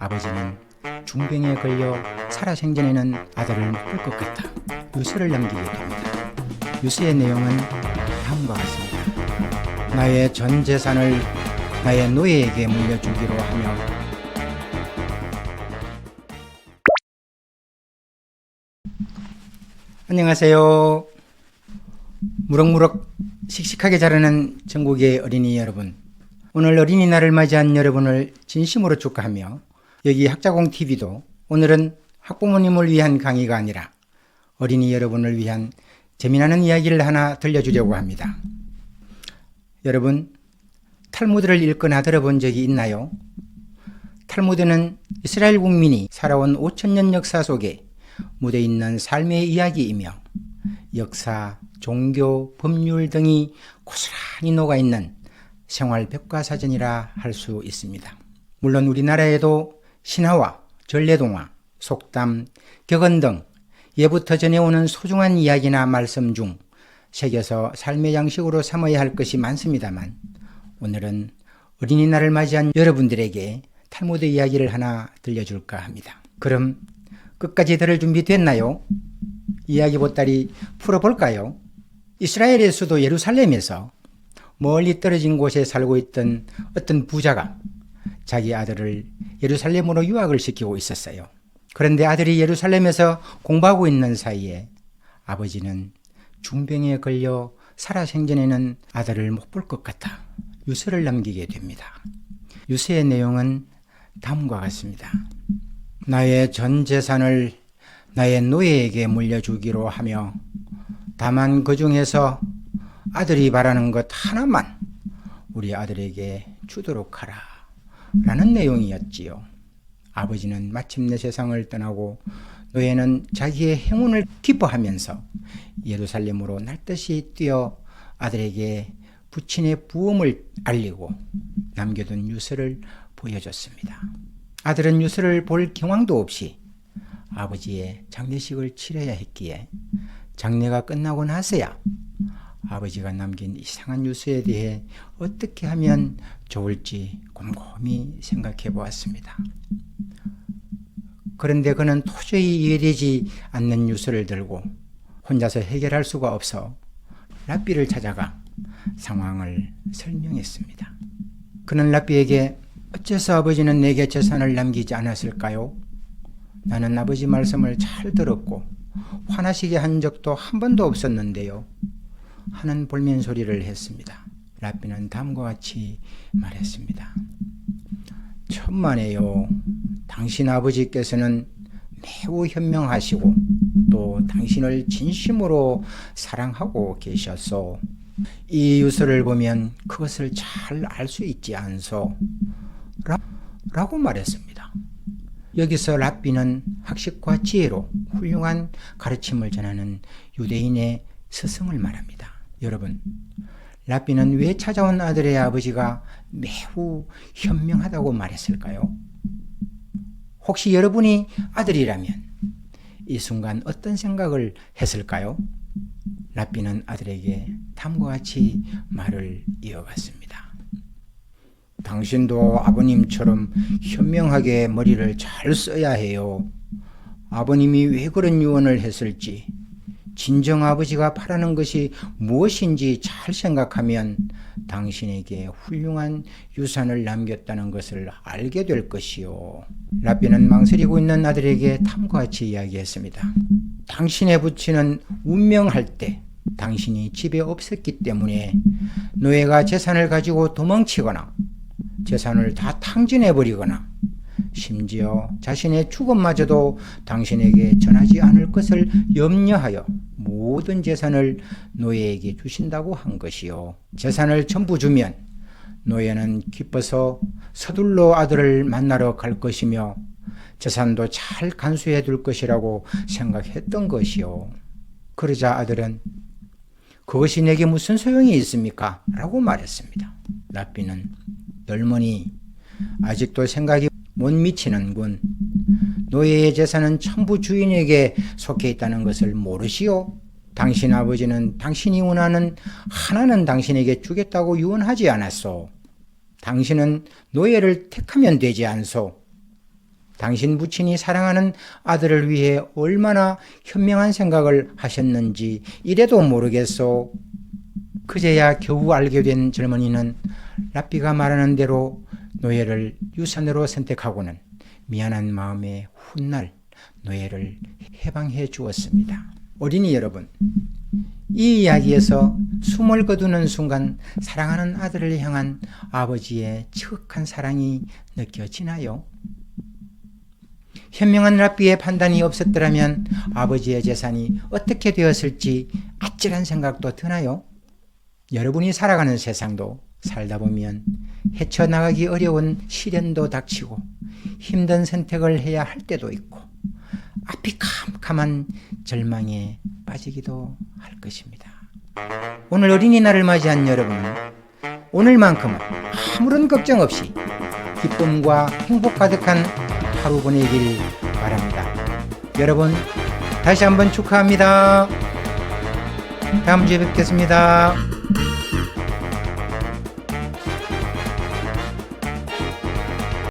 아버지는 중병에 걸려 살아생전에는 아들을 못 볼 것 같아 유서를 남기게 됩니다. 유서의 내용은 다음과 같습니다. 나의 전 재산을 나의 노예에게 물려주기로 하며 안녕하세요. 무럭무럭 씩씩하게 자라는 전국의 어린이 여러분, 오늘 어린이날을 맞이한 여러분을 진심으로 축하하며 여기 학자공TV도 오늘은 학부모님을 위한 강의가 아니라 어린이 여러분을 위한 재미나는 이야기를 하나 들려주려고 합니다. 여러분, 탈무드를 읽거나 들어본 적이 있나요? 탈무드는 이스라엘 국민이 살아온 5천년 역사 속에 묻어있는 삶의 이야기이며 역사, 종교, 법률 등이 고스란히 녹아있는 생활 백과사전이라 할 수 있습니다. 물론 우리나라에도 신화와 전래동화, 속담, 격언 등 예부터 전해오는 소중한 이야기나 말씀 중 새겨서 삶의 양식으로 삼아야 할 것이 많습니다만 오늘은 어린이날을 맞이한 여러분들에게 탈무드 이야기를 하나 들려줄까 합니다. 그럼 끝까지 들을 준비 됐나요? 이야기 보따리 풀어볼까요? 이스라엘의 수도 예루살렘에서 멀리 떨어진 곳에 살고 있던 어떤 부자가 자기 아들을 예루살렘으로 유학을 시키고 있었어요. 그런데 아들이 예루살렘에서 공부하고 있는 사이에 아버지는 중병에 걸려 살아생전에는 아들을 못 볼 것 같아 유서를 남기게 됩니다. 유서의 내용은 다음과 같습니다. 나의 전 재산을 나의 노예에게 물려주기로 하며 다만 그 중에서 아들이 바라는 것 하나만 우리 아들에게 주도록 하라 라는 내용이었지요. 아버지는 마침내 세상을 떠나고 노예는 자기의 행운을 기뻐하면서 예루살렘으로 날듯이 뛰어 아들에게 부친의 부엄을 알리고 남겨둔 유서를 보여줬습니다. 아들은 유서를 볼 경황도 없이 아버지의 장례식을 치러야 했기에 장례가 끝나고 나서야 아버지가 남긴 이상한 유서에 대해 어떻게 하면 좋을지 곰곰이 생각해 보았습니다. 그런데 그는 도저히 이해되지 않는 유서를 들고 혼자서 해결할 수가 없어 랍비를 찾아가 상황을 설명했습니다. 그는 랍비에게 어째서 아버지는 내게 재산을 남기지 않았을까요? 나는 아버지 말씀을 잘 들었고 화나시게 한 적도 한 번도 없었는데요 하는 볼멘 소리를 했습니다. 랍비는 다음과 같이 말했습니다. 천만에요. 당신 아버지께서는 매우 현명하시고 또 당신을 진심으로 사랑하고 계셨소. 이 유서를 보면 그것을 잘 알 수 있지 않소? 라고 말했습니다. 여기서 랍비는 학식과 지혜로 훌륭한 가르침을 전하는 유대인의 스승을 말합니다. 여러분, 랍비는 왜 찾아온 아들의 아버지가 매우 현명하다고 말했을까요? 혹시 여러분이 아들이라면 이 순간 어떤 생각을 했을까요? 랍비는 아들에게 다음과 같이 말을 이어갔습니다. 당신도 아버님처럼 현명하게 머리를 잘 써야 해요. 아버님이 왜 그런 유언을 했을지, 진정 아버지가 바라는 것이 무엇인지 잘 생각하면 당신에게 훌륭한 유산을 남겼다는 것을 알게 될 것이요. 랍비는 망설이고 있는 아들에게 다음과 같이 이야기했습니다. 당신의 부친은 운명할 때 당신이 집에 없었기 때문에 노예가 재산을 가지고 도망치거나 재산을 다 탕진해버리거나 심지어 자신의 죽음마저도 당신에게 전하지 않을 것을 염려하여 모든 재산을 노예에게 주신다고 한 것이요. 재산을 전부 주면 노예는 기뻐서 서둘러 아들을 만나러 갈 것이며 재산도 잘 간수해 둘 것이라고 생각했던 것이요. 그러자 아들은 그것이 내게 무슨 소용이 있습니까? 라고 말했습니다. 랍비는 젊은이 아직도 생각이 못 미치는군. 노예의 재산은 전부 주인에게 속해 있다는 것을 모르시오? 당신 아버지는 당신이 원하는 하나는 당신에게 주겠다고 유언하지 않았소. 당신은 노예를 택하면 되지 않소. 당신 부친이 사랑하는 아들을 위해 얼마나 현명한 생각을 하셨는지 이래도 모르겠소. 그제야 겨우 알게 된 젊은이는 랍비가 말하는 대로 노예를 유산으로 선택하고는 미안한 마음에 훗날 노예를 해방해 주었습니다. 어린이 여러분, 이 이야기에서 숨을 거두는 순간 사랑하는 아들을 향한 아버지의 지극한 사랑이 느껴지나요? 현명한 랍비의 판단이 없었더라면 아버지의 재산이 어떻게 되었을지 아찔한 생각도 드나요? 여러분이 살아가는 세상도 살다 보면 헤쳐나가기 어려운 시련도 닥치고 힘든 선택을 해야 할 때도 있고 앞이 캄캄한 절망에 빠지기도 할 것입니다. 오늘 어린이날을 맞이한 여러분은 오늘만큼은 아무런 걱정 없이 기쁨과 행복 가득한 하루 보내길 바랍니다. 여러분 다시 한번 축하합니다. 다음 주에 뵙겠습니다.